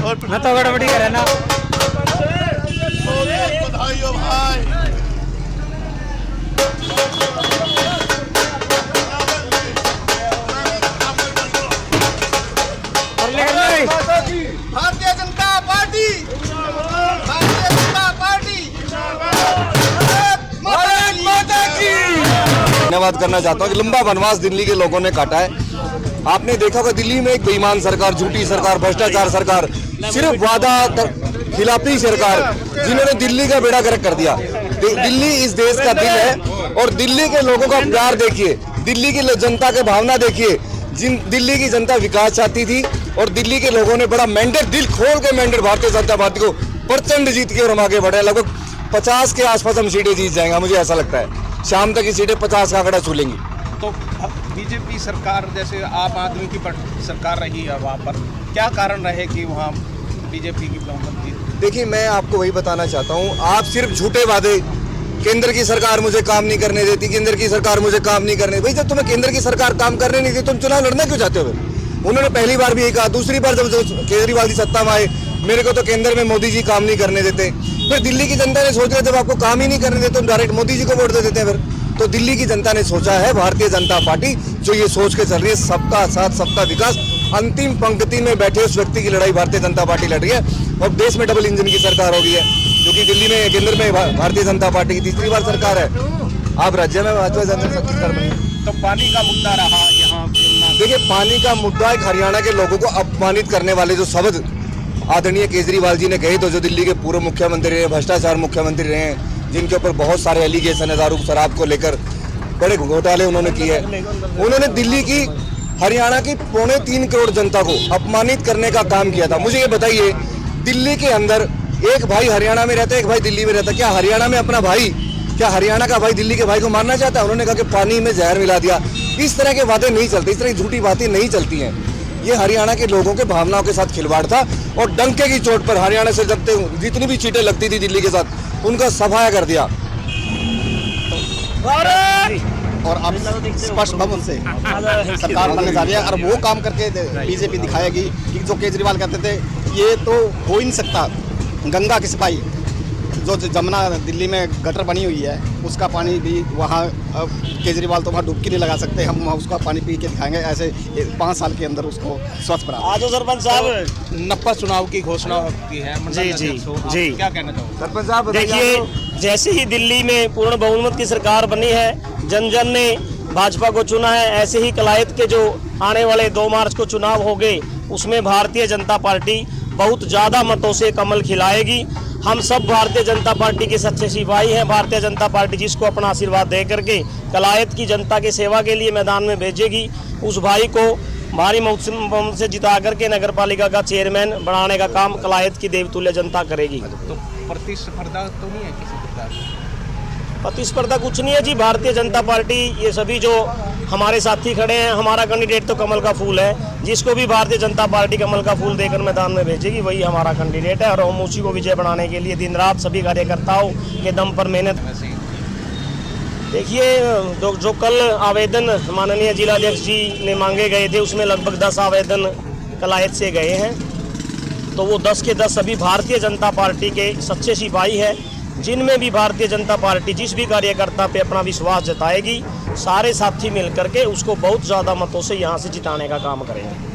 मैं तो गड़बड़ी करे ना। बधाई हो भाई। भारतीय जनता पार्टी, भारतीय जनता पार्टी धन्यवाद करना चाहता हूँ कि लंबा वनवास दिल्ली के लोगों ने काटा है। आपने देखा होगा दिल्ली में एक बेईमान सरकार, झूठी सरकार, भ्रष्टाचार सरकार, सिर्फ वादा खिलाफी सरकार, जिन्होंने दिल्ली का बेड़ा गर्क कर दिया। दिल्ली इस देश का दिल है और दिल्ली के लोगों का प्यार देखिए, दिल्ली की जनता के भावना देखिए। दिल्ली की जनता विकास चाहती थी और दिल्ली के लोगों ने बड़ा मैंडेट, दिल खोल के मैंडेट भारतीय जनता पार्टी को प्रचंड जीत के और हम आगे बढ़े। लगभग 50 के आसपास हम सीटें जीत जाएंगे, मुझे ऐसा लगता है। शाम तक की सीटें 50 का आंकड़ा छू लेंगी। तो अब बीजेपी सरकार जैसे आप आदमी की सरकार रही है, वहाँ पर क्या कारण रहे कि वहाँ बीजेपी की बहुमत जीत? देखिए, मैं आपको वही बताना चाहता हूँ, आप सिर्फ झूठे वादे, केंद्र की सरकार मुझे काम नहीं करने देती, केंद्र की सरकार मुझे काम नहीं करने। भाई जब तुम्हें केंद्र की सरकार काम करने नहीं दी, तुम चुनाव लड़ना क्यों चाहते हो? उन्होंने पहली बार भी यही कहा, दूसरी बार जब केजरीवाल की सत्ता में आए, मेरे को तो केंद्र में मोदी जी काम नहीं करने देते। फिर दिल्ली की जनता ने सोचा जब आपको काम ही नहीं करने देते, तुम डायरेक्ट मोदी जी को वोट दे देते हैं। फिर तो दिल्ली की जनता ने सोचा है, भारतीय जनता पार्टी जो ये सोच के चल रही है, सबका साथ सबका विकास, अंतिम पंक्ति में बैठे उस व्यक्ति की लड़ाई भारतीय जनता पार्टी लड़ रही है। और देश में डबल इंजन की सरकार हो गई है, क्योंकि दिल्ली में केंद्र में भारतीय जनता पार्टी की तीसरी बार सरकार है। आप राज्य में भाजपा सरकार बनी। तो पानी का मुद्दा रहा यहाँ। देखिए, पानी का मुद्दा एक हरियाणा के लोगों को अपमानित करने वाले जो शब्द आदरणीय केजरीवाल जी ने कहे, तो जो दिल्ली के पूर्व मुख्यमंत्री रहे, भ्रष्टाचार मुख्यमंत्री रहे, जिनके ऊपर बहुत सारे एलिगेशन है, दारू शराब को लेकर बड़े घोटाले उन्होंने किए हैं, उन्होंने दिल्ली की, हरियाणा की 3.25 करोड़ जनता को अपमानित करने का काम किया था। मुझे ये बताइए, दिल्ली के अंदर एक भाई हरियाणा में रहता है, एक भाई दिल्ली में रहता है, क्या हरियाणा में अपना भाई, क्या हरियाणा का भाई दिल्ली के भाई को मारना चाहता है? उन्होंने कहा कि पानी में जहर मिला दिया। इस तरह के वादे नहीं चलते, इस तरह की झूठी बातें नहीं चलती हैं। ये हरियाणा के लोगों के भावनाओं के साथ खिलवाड़ था और डंके की चोट पर हरियाणा से जब जितनी भी सीटें लगती थी दिल्ली के साथ, उनका सफाया कर दिया। और अब स्पष्ट बहुमत से सरकार बनने जा रही है और वो काम करके बीजेपी दिखाएगी कि जो केजरीवाल कहते थे ये तो हो ही नहीं सकता। गंगा की सफाई, जो जमुना दिल्ली में गटर बनी हुई है, उसका पानी भी वहाँ केजरीवाल तो वहाँ डुबकी नहीं लगा सकते, हम वहाँ उसका पानी पी के दिखाएंगे। ऐसे 5 साल के अंदर उसको स्वच्छ बना। आज सरपंच साहब नप्पा चुनाव की घोषणा की है। जी जी जी, क्या कहना चाहोगे सरपंच साहब? देखिए, जैसे ही दिल्ली में पूर्ण बहुमत की सरकार बनी है, जन जन ने भाजपा को चुना है, ऐसे ही कलायत के जो आने वाले 2 मार्च को चुनाव होंगे, उसमें भारतीय जनता पार्टी बहुत ज़्यादा मतों से कमल खिलाएगी। हम सब भारतीय जनता पार्टी के सच्चे सिपाही हैं। भारतीय जनता पार्टी जिसको अपना आशीर्वाद दे करके कलायत की जनता की सेवा के लिए मैदान में भेजेगी, उस भाई को भारी बहुमत से जिता करके नगर पालिका का चेयरमैन बनाने का काम कलायत की देवतुल्य जनता करेगी। तो प्रतिस्पर्धा तो नहीं है किसी प्रकार? प्रतिस्पर्धा कुछ नहीं है जी। भारतीय जनता पार्टी, ये सभी जो हमारे साथी खड़े हैं, हमारा कैंडिडेट तो कमल का फूल है। जिसको भी भारतीय जनता पार्टी कमल का फूल देकर मैदान में भेजेगी, वही हमारा कैंडिडेट है और हम उसी को विजय बनाने के लिए दिन रात सभी कार्यकर्ताओं के दम पर मेहनत। देखिए, जो कल आवेदन माननीय जिलाध्यक्ष जी ने मांगे गए थे, उसमें लगभग 10 आवेदन कलायत से गए हैं। तो वो 10 के 10 सभी भारतीय जनता पार्टी के सच्चे सिपाही हैं, जिनमें भी भारतीय जनता पार्टी जिस भी कार्यकर्ता पे अपना विश्वास जताएगी, सारे साथी मिलकर के उसको बहुत ज़्यादा मतों से यहाँ से जिताने का काम करेंगे।